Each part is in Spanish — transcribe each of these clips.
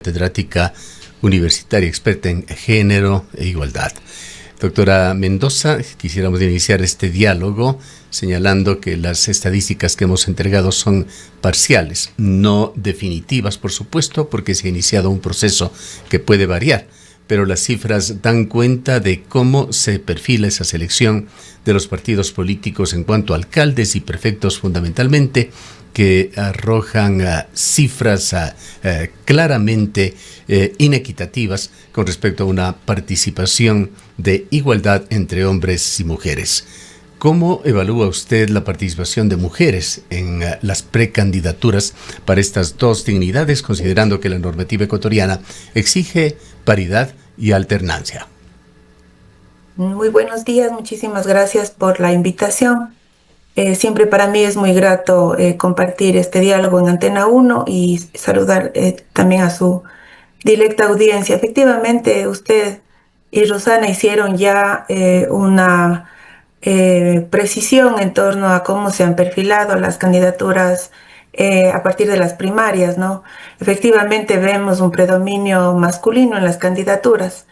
Catedrática universitaria experta en género e igualdad. Doctora Mendoza, quisiéramos iniciar este diálogo señalando que las estadísticas que hemos entregado son parciales, no definitivas, por supuesto, porque se ha iniciado un proceso que puede variar, pero las cifras dan cuenta de cómo se perfila esa selección de los partidos políticos en cuanto a alcaldes y prefectos fundamentalmente, que arrojan cifras claramente inequitativas con respecto a una participación de igualdad entre hombres y mujeres. ¿Cómo evalúa usted la participación de mujeres en las precandidaturas para estas dos dignidades, considerando que la normativa ecuatoriana exige paridad y alternancia? Muy buenos días, muchísimas gracias por la invitación. Siempre para mí es muy grato compartir este diálogo en Antena 1 y saludar también a su directa audiencia. Efectivamente, usted y Rosana hicieron ya una precisión en torno a cómo se han perfilado las candidaturas a partir de las primarias, ¿no? Efectivamente vemos un predominio masculino en las candidaturas.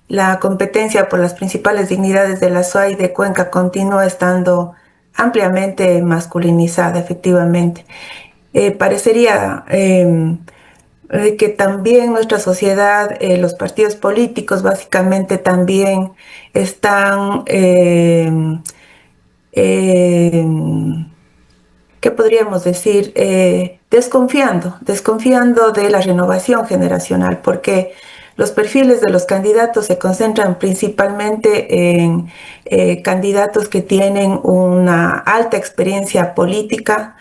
La competencia por las principales dignidades de la SUAY de Cuenca continúa estando ampliamente masculinizada, efectivamente. Parecería que también nuestra sociedad, los partidos políticos básicamente también están, ¿qué podríamos decir? Desconfiando de la renovación generacional, porque los perfiles de los candidatos se concentran principalmente en candidatos que tienen una alta experiencia política.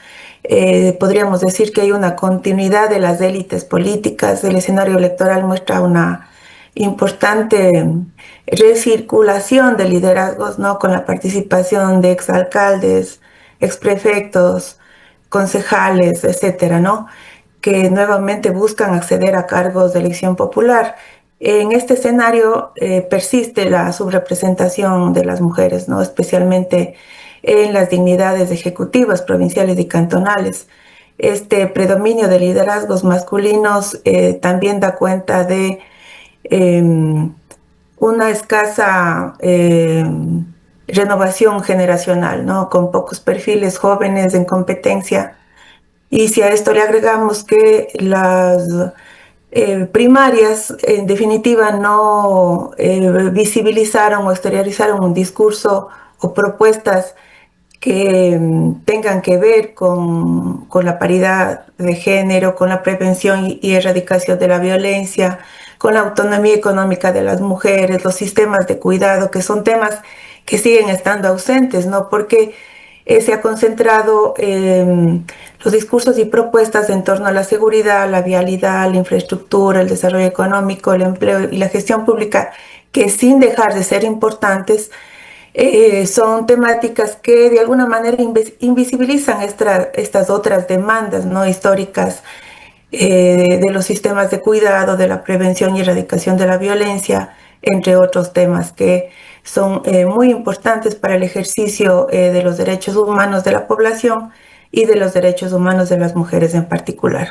Podríamos decir que hay una continuidad de las élites políticas. El escenario electoral muestra una importante recirculación de liderazgos, ¿no? Con la participación de exalcaldes, exprefectos, concejales, etcétera, ¿no? Que nuevamente buscan acceder a cargos de elección popular. En este escenario persiste la subrepresentación de las mujeres, ¿no? Especialmente en las dignidades ejecutivas, provinciales y cantonales. Este predominio de liderazgos masculinos también da cuenta de una escasa renovación generacional, ¿no? Con pocos perfiles jóvenes en competencia. Y si a esto le agregamos que las primarias, en definitiva, no visibilizaron o exteriorizaron un discurso o propuestas que tengan que ver con la paridad de género, con la prevención y erradicación de la violencia, con la autonomía económica de las mujeres, los sistemas de cuidado, que son temas que siguen estando ausentes, ¿no? Porque se ha concentrado los discursos y propuestas en torno a la seguridad, la vialidad, la infraestructura, el desarrollo económico, el empleo y la gestión pública, que sin dejar de ser importantes, son temáticas que de alguna manera invisibilizan estas otras demandas, ¿no? Históricas de los sistemas de cuidado, de la prevención y erradicación de la violencia, entre otros temas que son muy importantes para el ejercicio de los derechos humanos de la población y de los derechos humanos de las mujeres en particular.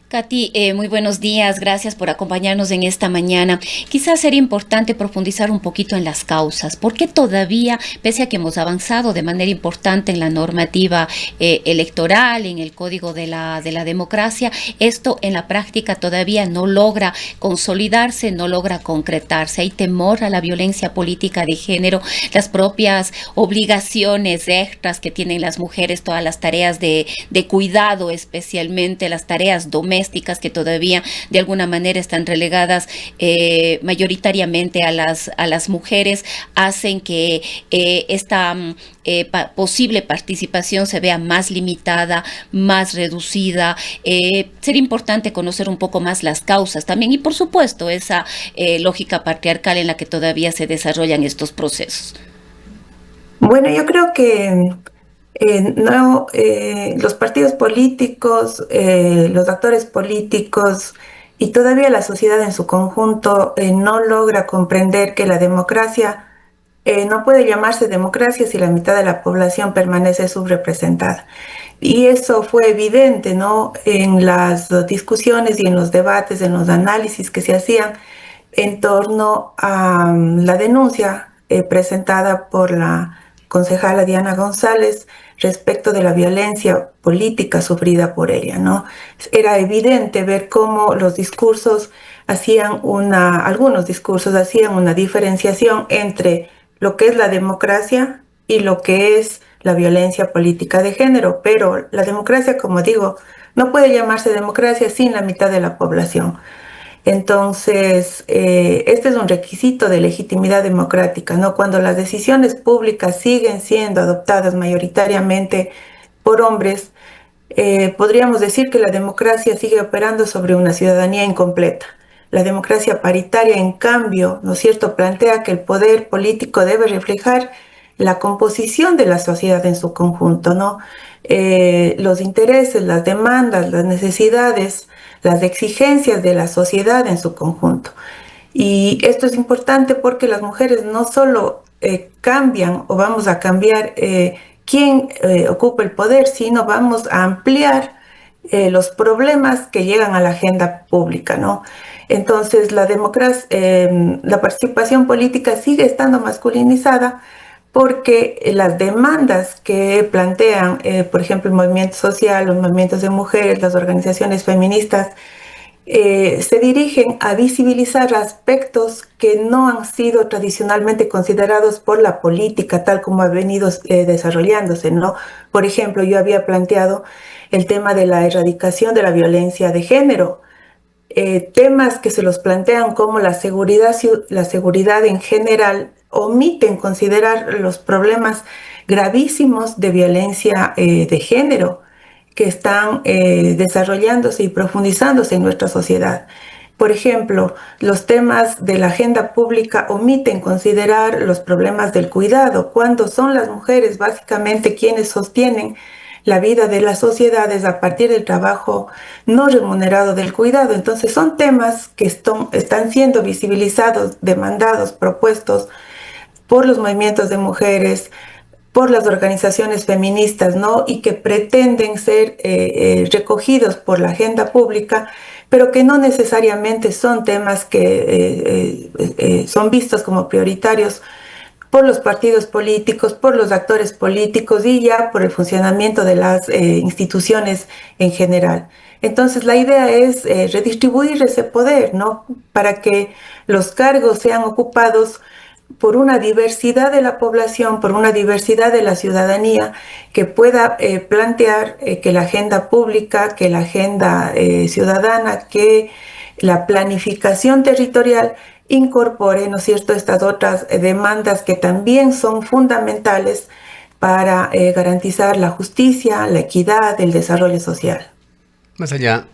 Katy, muy buenos días, gracias por acompañarnos en esta mañana. Quizás sería importante profundizar un poquito en las causas. ¿Por qué todavía, pese a que hemos avanzado de manera importante en la normativa electoral, en el código de la democracia, esto en la práctica todavía no logra consolidarse, no logra concretarse? Hay temor a la violencia política de género, las propias obligaciones extras que tienen las mujeres, todas las tareas de cuidado, especialmente las tareas domésticas, que todavía de alguna manera están relegadas mayoritariamente a las mujeres, hacen que esta posible participación se vea más limitada, más reducida. Sería importante conocer un poco más las causas también y por supuesto esa lógica patriarcal en la que todavía se desarrollan estos procesos. Bueno, yo creo que los partidos políticos, los actores políticos y todavía la sociedad en su conjunto no logra comprender que la democracia no puede llamarse democracia si la mitad de la población permanece subrepresentada. Y eso fue evidente, ¿no?, en las discusiones y en los debates, en los análisis que se hacían en torno a la denuncia presentada por la concejala Diana González respecto de la violencia política sufrida por ella, ¿no? Era evidente ver cómo los discursos algunos discursos hacían una diferenciación entre lo que es la democracia y lo que es la violencia política de género, pero la democracia, como digo, no puede llamarse democracia sin la mitad de la población. Entonces, este es un requisito de legitimidad democrática, ¿no? Cuando las decisiones públicas siguen siendo adoptadas mayoritariamente por hombres, podríamos decir que la democracia sigue operando sobre una ciudadanía incompleta. La democracia paritaria, en cambio, ¿no es cierto?, plantea que el poder político debe reflejar la composición de la sociedad en su conjunto, ¿no? Los intereses, las demandas, las necesidades, las exigencias de la sociedad en su conjunto. Y esto es importante porque las mujeres no solo cambian o vamos a cambiar quién ocupa el poder, sino vamos a ampliar los problemas que llegan a la agenda pública, ¿no? Entonces, la participación política sigue estando masculinizada porque las demandas que plantean, por ejemplo, el movimiento social, los movimientos de mujeres, las organizaciones feministas, se dirigen a visibilizar aspectos que no han sido tradicionalmente considerados por la política, tal como ha venido desarrollándose, ¿no? Por ejemplo, yo había planteado el tema de la erradicación de la violencia de género, temas que se los plantean como la seguridad en general, omiten considerar los problemas gravísimos de violencia de género que están desarrollándose y profundizándose en nuestra sociedad. Por ejemplo, los temas de la agenda pública omiten considerar los problemas del cuidado, cuando son las mujeres básicamente quienes sostienen la vida de las sociedades a partir del trabajo no remunerado del cuidado. Entonces son temas que están siendo visibilizados, demandados, propuestos por los movimientos de mujeres, por las organizaciones feministas, ¿no? Y que pretenden ser recogidos por la agenda pública, pero que no necesariamente son temas que son vistos como prioritarios por los partidos políticos, por los actores políticos y ya por el funcionamiento de las instituciones en general. Entonces la idea es redistribuir ese poder, ¿no?, para que los cargos sean ocupados por una diversidad de la población, por una diversidad de la ciudadanía que pueda plantear que la agenda pública, que la agenda ciudadana, que la planificación territorial incorpore, ¿no es cierto?, estas otras demandas que también son fundamentales para garantizar la justicia, la equidad, el desarrollo social. Más allá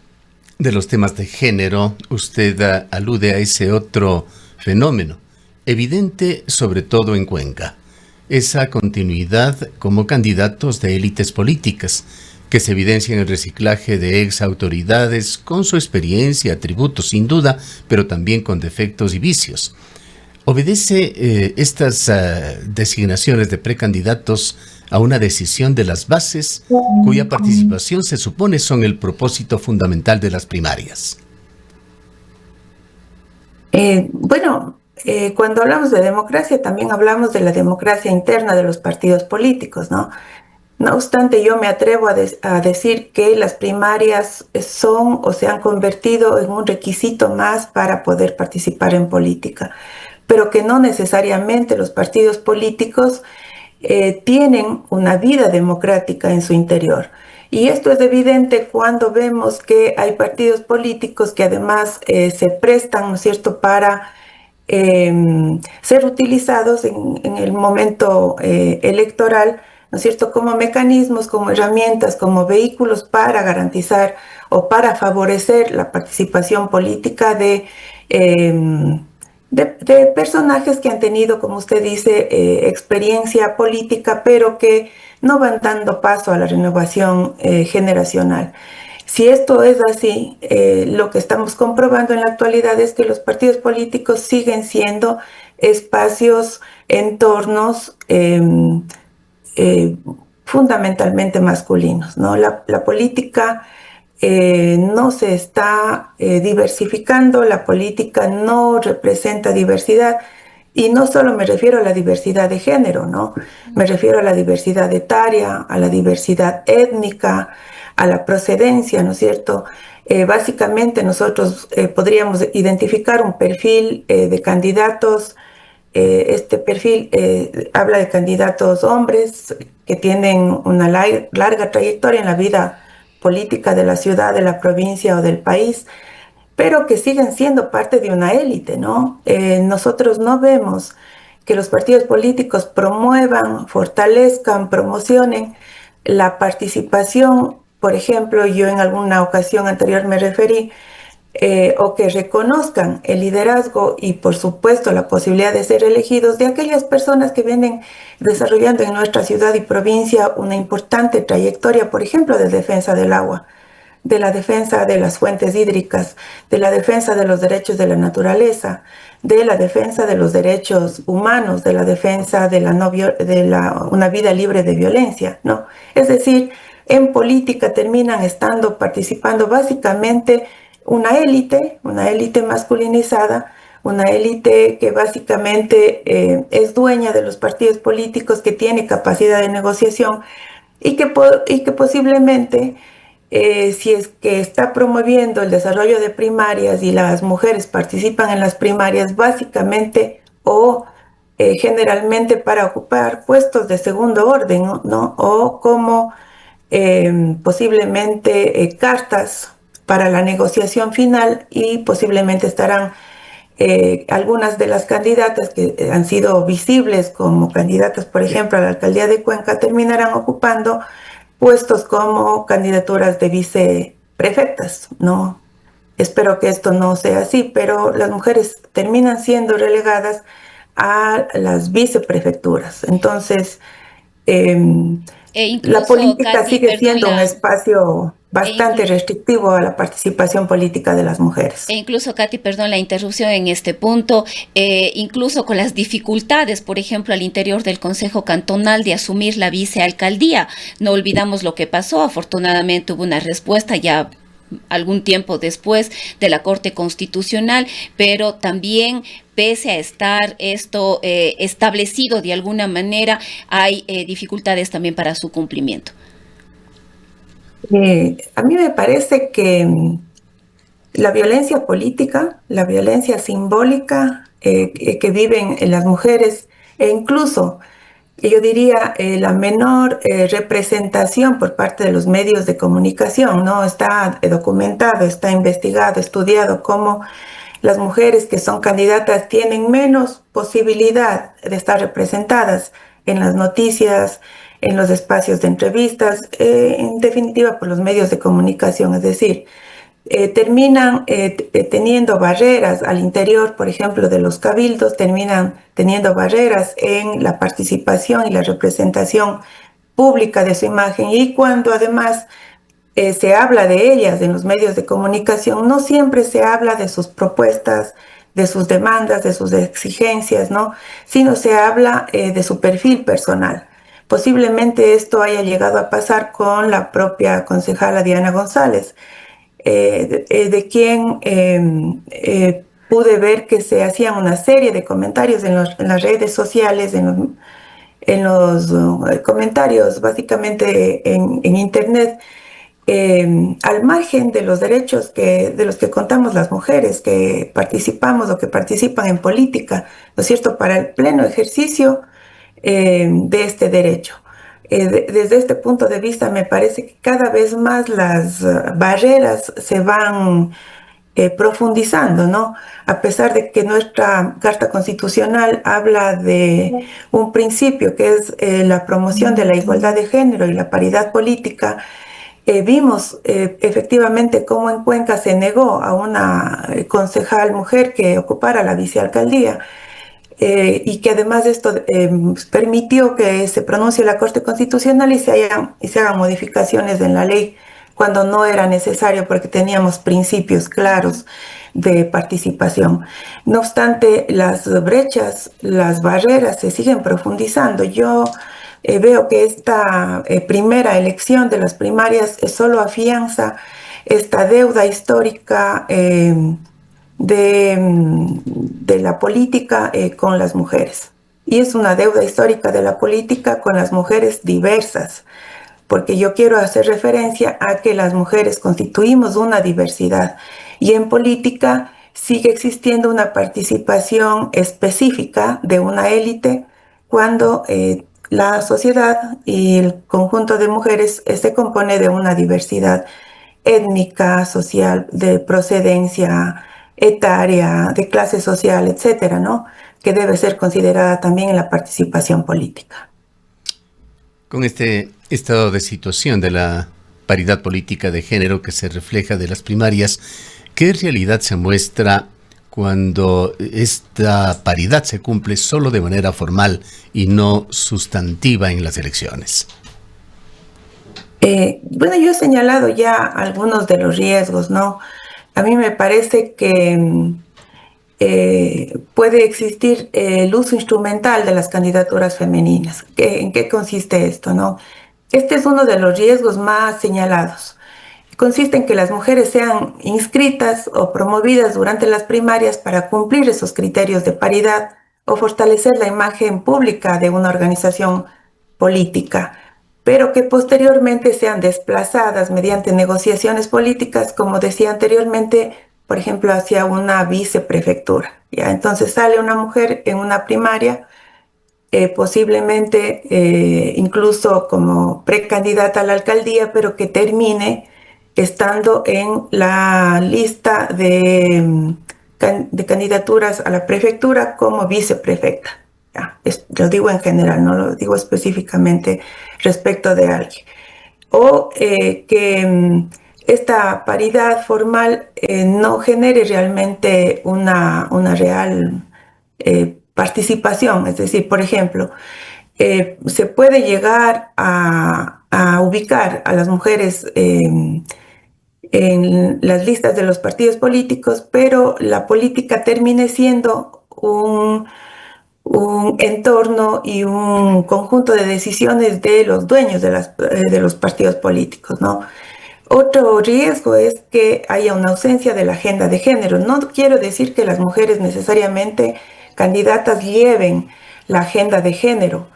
de los temas de género, usted alude a ese otro fenómeno, evidente sobre todo en Cuenca, esa continuidad como candidatos de élites políticas, que se evidencia en el reciclaje de ex autoridades con su experiencia, atributos sin duda, pero también con defectos y vicios. ¿Obedece estas designaciones de precandidatos a una decisión de las bases cuya participación se supone son el propósito fundamental de las primarias? Cuando hablamos de democracia, también hablamos de la democracia interna de los partidos políticos, ¿no? No obstante, yo me atrevo a decir que las primarias son o se han convertido en un requisito más para poder participar en política, pero que no necesariamente los partidos políticos tienen una vida democrática en su interior. Y esto es evidente cuando vemos que hay partidos políticos que además se prestan, ¿no es cierto?, para ser utilizados en el momento electoral, ¿no es cierto?, como mecanismos, como herramientas, como vehículos para garantizar o para favorecer la participación política de personajes que han tenido, como usted dice, experiencia política, pero que no van dando paso a la renovación generacional. Si esto es así, lo que estamos comprobando en la actualidad es que los partidos políticos siguen siendo espacios, entornos fundamentalmente masculinos, ¿no? La política no se está diversificando, la política no representa diversidad, y no solo me refiero a la diversidad de género, ¿no? Me refiero a la diversidad etaria, a la diversidad étnica, a la procedencia, ¿no es cierto? Básicamente nosotros podríamos identificar un perfil de candidatos. Este perfil habla de candidatos hombres que tienen una larga trayectoria en la vida política de la ciudad, de la provincia o del país, pero que siguen siendo parte de una élite, ¿no? Nosotros no vemos que los partidos políticos promuevan, fortalezcan, promocionen la participación. Por ejemplo, yo en alguna ocasión anterior me referí, o que reconozcan el liderazgo y por supuesto la posibilidad de ser elegidos de aquellas personas que vienen desarrollando en nuestra ciudad y provincia una importante trayectoria, por ejemplo, de defensa del agua, de la defensa de las fuentes hídricas, de la defensa de los derechos de la naturaleza, de la defensa de los derechos humanos, de la defensa de una vida libre de violencia, ¿no? Es decir, en política terminan participando básicamente una élite masculinizada, una élite que básicamente es dueña de los partidos políticos, que tiene capacidad de negociación y que posiblemente, si es que está promoviendo el desarrollo de primarias y las mujeres participan en las primarias, básicamente o generalmente para ocupar puestos de segundo orden, ¿no? O como posiblemente cartas para la negociación final, y posiblemente estarán algunas de las candidatas que han sido visibles como candidatas, por ejemplo, a la alcaldía de Cuenca, terminarán ocupando puestos como candidaturas de viceprefectas, ¿no? Espero que esto no sea así, pero las mujeres terminan siendo relegadas a las viceprefecturas. Entonces, la incluso, política Katy, sigue perdón siendo un espacio e bastante inclu- restrictivo a la participación política de las mujeres. incluso, Katy, perdón la interrupción en este punto, incluso con las dificultades, por ejemplo, al interior del Consejo Cantonal de asumir la vicealcaldía. No olvidamos lo que pasó. Afortunadamente hubo una respuesta ya algún tiempo después de la Corte Constitucional, pero también, pese a estar esto establecido de alguna manera, hay dificultades también para su cumplimiento. A mí me parece que la violencia política, la violencia simbólica que viven las mujeres, e incluso yo diría la menor representación por parte de los medios de comunicación, ¿no? Está documentado, está investigado, estudiado cómo las mujeres que son candidatas tienen menos posibilidad de estar representadas en las noticias, en los espacios de entrevistas, en definitiva por los medios de comunicación. Es decir, terminan teniendo barreras al interior, por ejemplo, de los cabildos, terminan teniendo barreras en la participación y la representación pública de su imagen. Y cuando además se habla de ellas en los medios de comunicación, no siempre se habla de sus propuestas, de sus demandas, de sus exigencias, ¿no? Sino se habla de su perfil personal. Posiblemente esto haya llegado a pasar con la propia concejala Diana González, de quien pude ver que se hacían una serie de comentarios en las redes sociales, en los comentarios básicamente en Internet, al margen de los derechos de los que contamos las mujeres que participamos o que participan en política, ¿no es cierto?, para el pleno ejercicio de este derecho. Desde este punto de vista me parece que cada vez más las barreras se van profundizando, ¿no? A pesar de que nuestra Carta Constitucional habla de un principio que es la promoción de la igualdad de género y la paridad política. Vimos efectivamente cómo en Cuenca se negó a una concejal mujer que ocupara la vicealcaldía, y que además esto permitió que se pronuncie la Corte Constitucional y se hagan modificaciones en la ley cuando no era necesario, porque teníamos principios claros de participación. No obstante, las brechas, las barreras se siguen profundizando. Yo veo que esta primera elección de las primarias solo afianza esta deuda histórica de la política con las mujeres. Y es una deuda histórica de la política con las mujeres diversas, porque yo quiero hacer referencia a que las mujeres constituimos una diversidad y en política sigue existiendo una participación específica de una élite cuando la sociedad y el conjunto de mujeres se compone de una diversidad étnica, social, de procedencia etaria, de clase social, etcétera, ¿no? Que debe ser considerada también en la participación política. Con este estado de situación de la paridad política de género que se refleja de las primarias, ¿qué realidad se muestra cuando esta paridad se cumple solo de manera formal y no sustantiva en las elecciones? Bueno, yo he señalado ya algunos de los riesgos, ¿no? A mí me parece que puede existir el uso instrumental de las candidaturas femeninas. ¿En qué consiste esto, no? Este es uno de los riesgos más señalados. Consiste en que las mujeres sean inscritas o promovidas durante las primarias para cumplir esos criterios de paridad o fortalecer la imagen pública de una organización política, pero que posteriormente sean desplazadas mediante negociaciones políticas, como decía anteriormente, por ejemplo, hacia una viceprefectura. ¿Ya? Entonces sale una mujer en una primaria, posiblemente incluso como precandidata a la alcaldía, pero que termine estando en la lista de candidaturas a la prefectura como viceprefecta. Ya, lo digo en general, no lo digo específicamente respecto de alguien. O que esta paridad formal no genere realmente una real participación. Es decir, por ejemplo, se puede llegar a ubicar a las mujeres en las listas de los partidos políticos, pero la política termine siendo un entorno y un conjunto de decisiones de los dueños de los partidos políticos, ¿no? Otro riesgo es que haya una ausencia de la agenda de género. No quiero decir que las mujeres necesariamente candidatas lleven la agenda de género,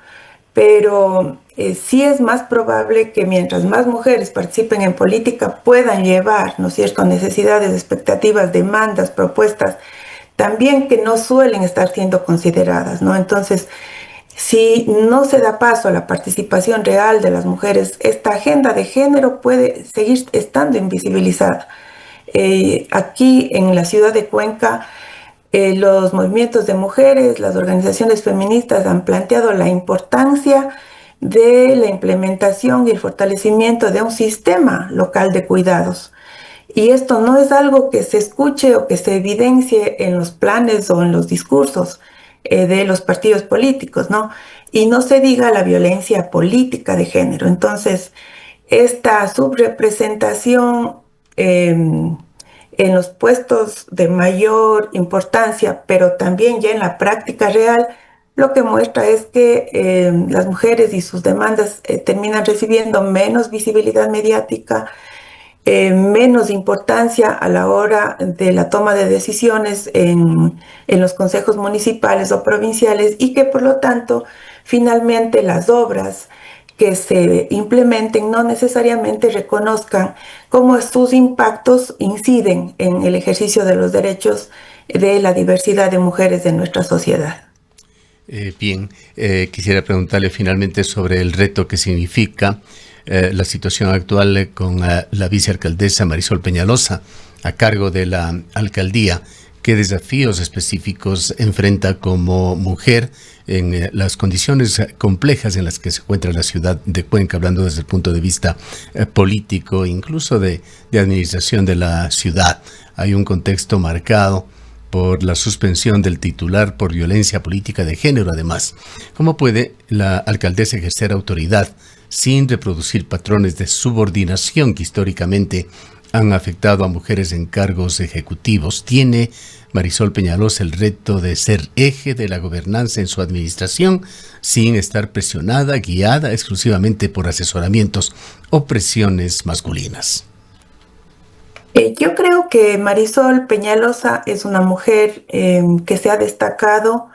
pero sí es más probable que mientras más mujeres participen en política puedan llevar, ¿no es cierto?, necesidades, expectativas, demandas, propuestas, también que no suelen estar siendo consideradas, ¿no? Entonces, si no se da paso a la participación real de las mujeres, esta agenda de género puede seguir estando invisibilizada. Aquí en la ciudad de Cuenca, los movimientos de mujeres, las organizaciones feministas han planteado la importancia de la implementación y el fortalecimiento de un sistema local de cuidados. Y esto no es algo que se escuche o que se evidencie en los planes o en los discursos de los partidos políticos, ¿no? Y no se diga la violencia política de género. Entonces, esta subrepresentación en los puestos de mayor importancia, pero también ya en la práctica real, lo que muestra es que las mujeres y sus demandas terminan recibiendo menos visibilidad mediática, menos importancia a la hora de la toma de decisiones en los consejos municipales o provinciales y que por lo tanto finalmente las obras que se implementen no necesariamente reconozcan cómo sus impactos inciden en el ejercicio de los derechos de la diversidad de mujeres de nuestra sociedad. Bien, quisiera preguntarle finalmente sobre el reto que significa la situación actual con la vicealcaldesa Marisol Peñalosa a cargo de la alcaldía. ¿Qué desafíos específicos enfrenta como mujer en las condiciones complejas en las que se encuentra la ciudad de Cuenca, hablando desde el punto de vista político, incluso de administración de la ciudad? Hay un contexto marcado por la suspensión del titular por violencia política de género, además. ¿Cómo puede la alcaldesa ejercer autoridad sin reproducir patrones de subordinación que históricamente han afectado a mujeres en cargos ejecutivos? ¿Tiene Marisol Peñalosa el reto de ser eje de la gobernanza en su administración sin estar presionada, guiada exclusivamente por asesoramientos o presiones masculinas? Yo creo que Marisol Peñalosa es una mujer que se ha destacado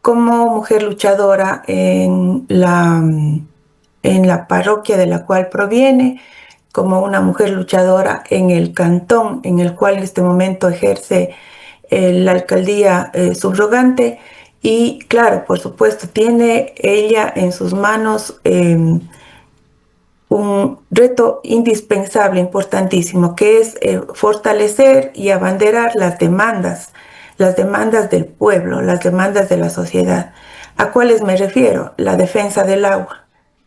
como mujer luchadora en la parroquia de la cual proviene, como una mujer luchadora en el cantón en el cual en este momento ejerce la alcaldía subrogante. Y claro, por supuesto, tiene ella en sus manos un reto indispensable, importantísimo, que es fortalecer y abanderar las demandas del pueblo, las demandas de la sociedad. ¿A cuáles me refiero? La defensa del agua.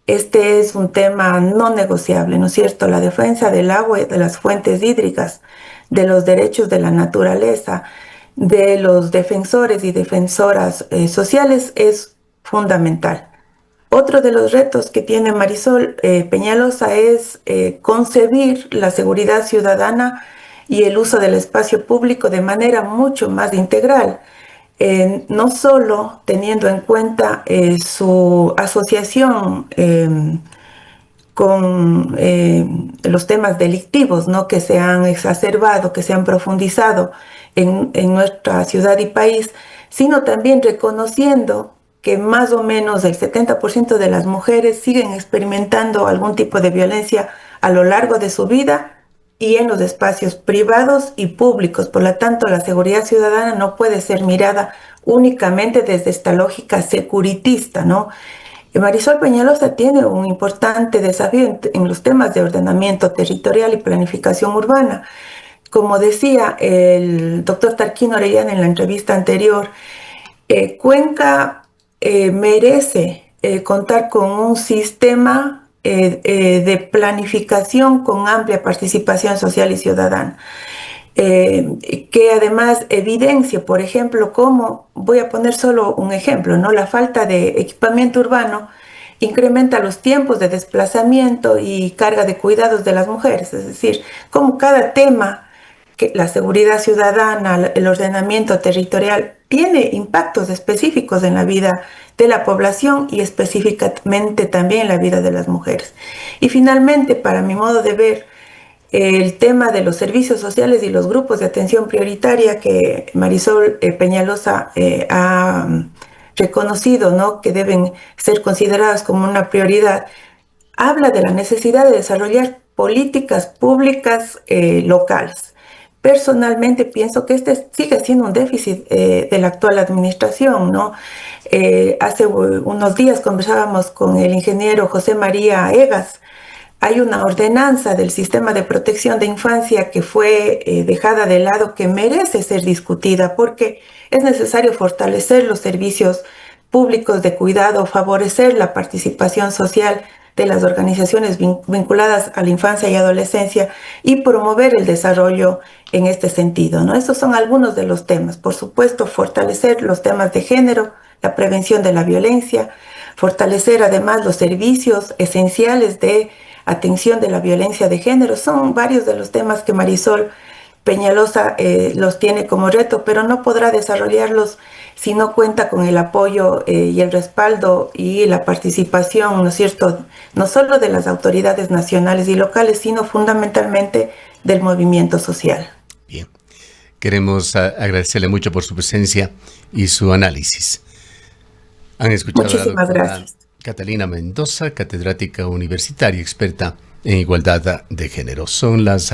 Este es un tema no negociable, ¿no es cierto? La defensa del agua y de las fuentes hídricas, de los derechos de la naturaleza, de los defensores y defensoras sociales es fundamental. Otro de los retos que tiene Marisol Peñalosa es concebir la seguridad ciudadana y el uso del espacio público de manera mucho más integral, no solo teniendo en cuenta su asociación con los temas delictivos, ¿no?, que se han exacerbado, que se han profundizado en nuestra ciudad y país, sino también reconociendo que más o menos el 70% de las mujeres siguen experimentando algún tipo de violencia a lo largo de su vida y en los espacios privados y públicos. Por lo tanto, la seguridad ciudadana no puede ser mirada únicamente desde esta lógica securitista, ¿no? Marisol Peñalosa tiene un importante desafío en los temas de ordenamiento territorial y planificación urbana. Como decía el doctor Tarquino Orellana en la entrevista anterior, Cuenca merece contar con un sistema de planificación con amplia participación social y ciudadana, que además evidencie, por ejemplo, cómo, voy a poner solo un ejemplo, ¿no?, la falta de equipamiento urbano incrementa los tiempos de desplazamiento y carga de cuidados de las mujeres, es decir, cómo cada tema, que la seguridad ciudadana, el ordenamiento territorial, tiene impactos específicos en la vida de la población y específicamente también en la vida de las mujeres. Y finalmente, para mi modo de ver, el tema de los servicios sociales y los grupos de atención prioritaria que Marisol Peñalosa ha reconocido, ¿no?, que deben ser considerados como una prioridad, habla de la necesidad de desarrollar políticas públicas locales. Personalmente pienso que este sigue siendo un déficit de la actual administración, ¿no? Hace unos días conversábamos con el ingeniero José María Egas. Hay una ordenanza del sistema de protección de infancia que fue dejada de lado, que merece ser discutida porque es necesario fortalecer los servicios públicos de cuidado, favorecer la participación social de las organizaciones vinculadas a la infancia y adolescencia y promover el desarrollo en este sentido, ¿no? Estos son algunos de los temas. Por supuesto, fortalecer los temas de género, la prevención de la violencia, fortalecer además los servicios esenciales de atención de la violencia de género. Son varios de los temas que Marisol Peñalosa los tiene como reto, pero no podrá desarrollarlos si no cuenta con el apoyo y el respaldo y la participación, ¿no es cierto?, no solo de las autoridades nacionales y locales, sino fundamentalmente del movimiento social. Bien, queremos agradecerle mucho por su presencia y su análisis. Han escuchado Muchísimas a la doctora gracias. Catalina Mendoza, catedrática universitaria, experta en igualdad de género. Son las